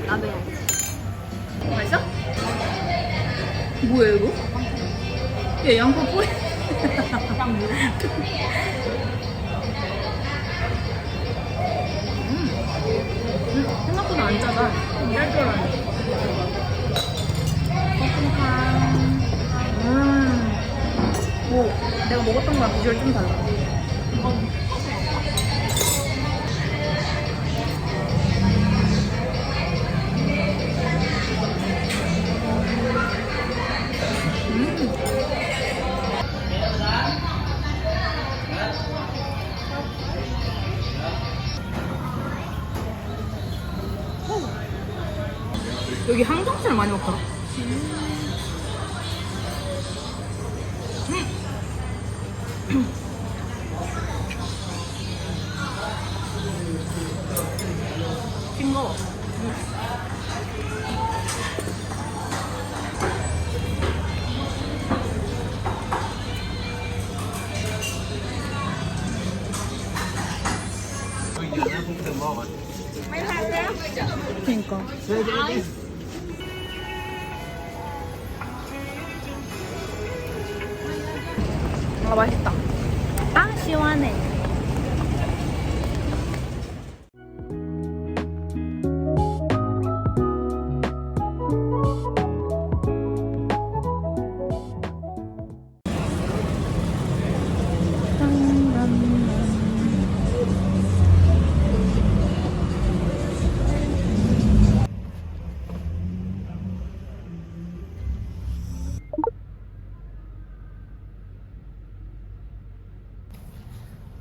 나도 해야지. 맛있어? 뭐야 이거? 얘 양파 뿌리. 생각보다 안 짜다. 짤 줄 알았네. 오, 내가 먹었던 거랑 비주얼 좀 달라. 여기 항정살 많이 먹더라. 싱거워. 그러니까. 아 맛있다. 아 시원해.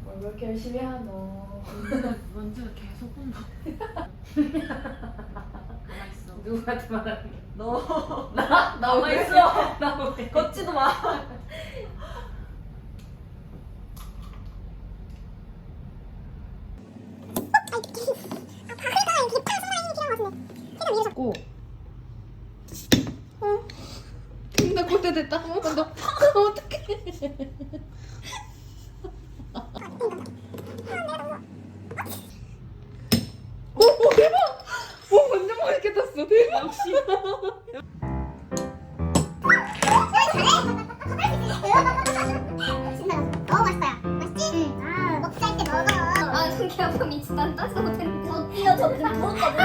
왜 이렇게 열심히 하노? 먼저 계속 본다. 가만있어. 누구한테 말하는 게? 너. 나? 나 가만히 왜? 있어. 나 왜? 걷지도 마. 고. 나 꼴대 됐다. 너 어떡해. 오 대박. 오 완전 맛있게 tas어. 대박. 역시. 너무 맛있어요. 맛있지? 아, 먹자 할 때 먹어. 아, 손기 아파 미치. 난 따서 못했는데. 저 뛰어, 저 그냥 먹었거든.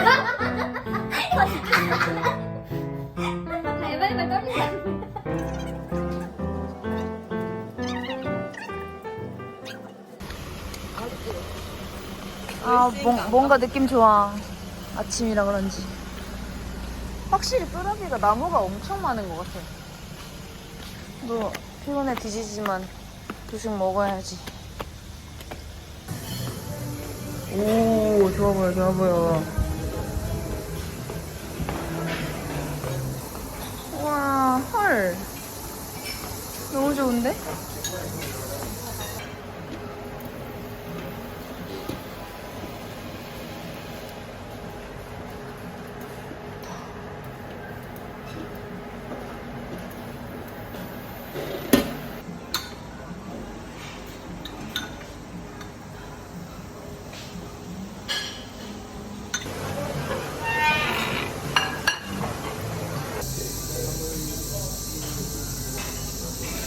발발발 떨린다. 아 뭔가 느낌 좋아. 아침이라 그런지. 확실히 뚜라비가 나무가 엄청 많은 것 같아. 너 피곤해 뒤지지만 조식 먹어야지. 오 좋아 보여 좋아 보여. 와 헐. 너무 좋은데?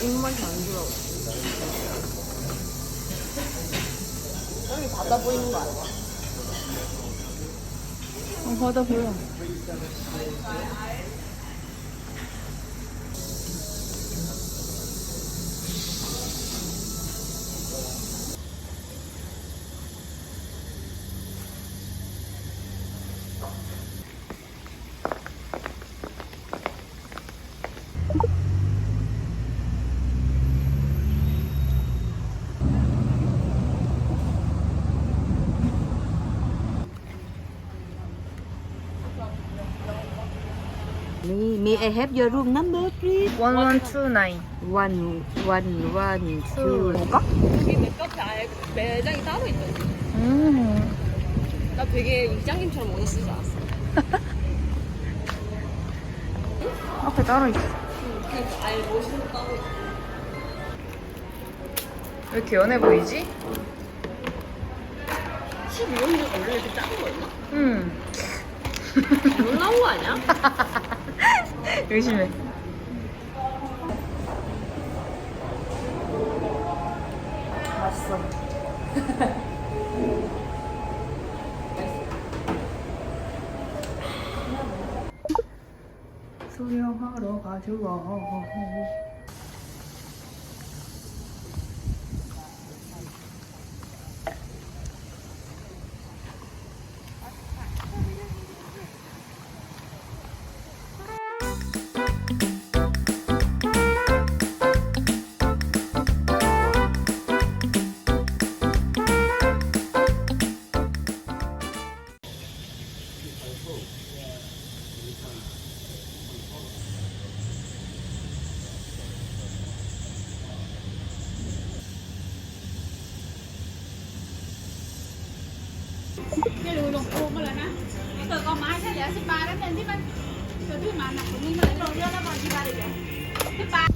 입맛이 안 들어. 여기 바다 보이는 거 아니야? 바다 보여. May I have your room number, please? 1129. 1112. 볼까? 여기 내 카페 아예 매장이 따로 있던데. 나 되게 이장님처럼 모자 쓰지 않았어. 앞에 따로 있어. 그냥 아예 멋있는 거 따로 있어. 왜 이렇게 연해 보이지? 12원이가 원래 이렇게 작은 거였나? 응. 놀라운 거 아니야? 열심히. 맛있어. 수영하러 가져와. cái lùi lục cuồng mà là nó từ con máy sẽ giá 13 đến lên tiếp anh rồi thứ mà nằm cũng như vậy rồi nó còn 13 được vậy 13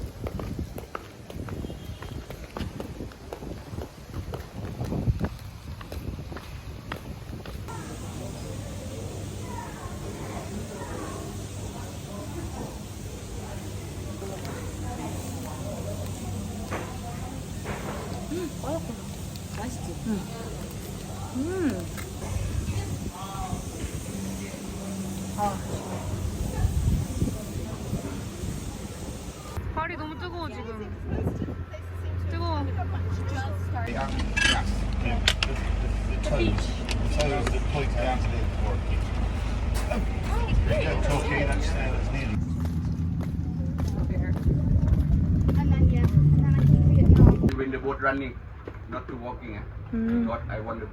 발이 너무 뜨거워 지금. 뜨거워. The toes that point down to the floor. Yeah, it's okay, that's nearly. And then yeah, and then I can see it now. When the boat running, not to walking. What I want to.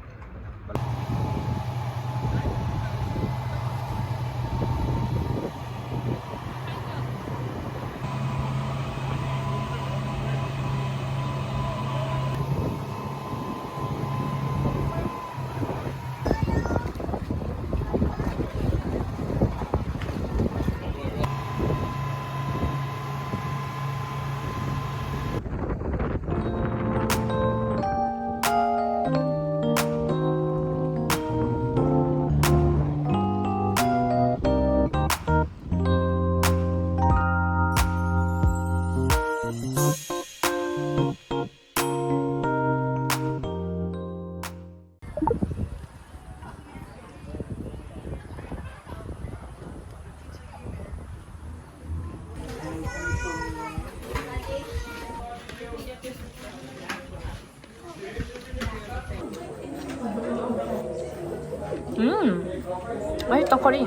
맛있다 커리.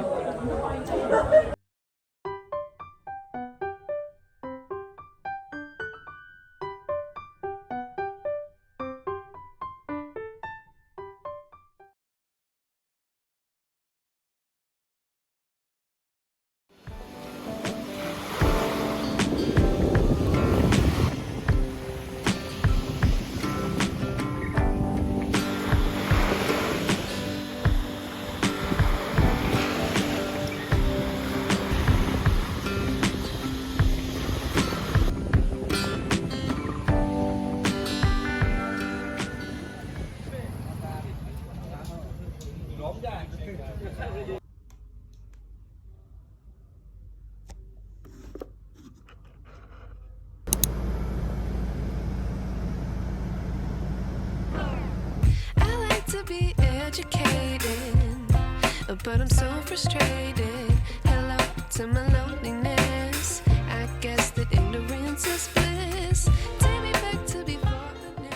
I like to be educated, but I'm so frustrated. Hello to my loneliness. I guess that ignorance is bliss. Take me back to before the new.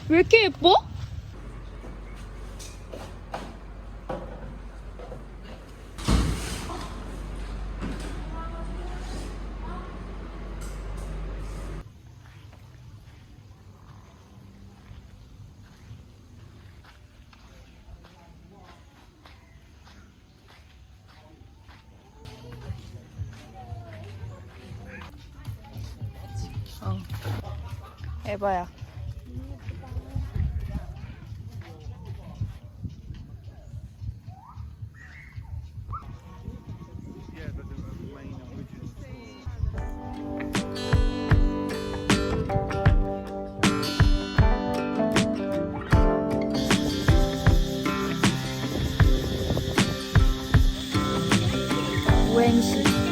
왜 이렇게 예뻐? 에바야. 오행시.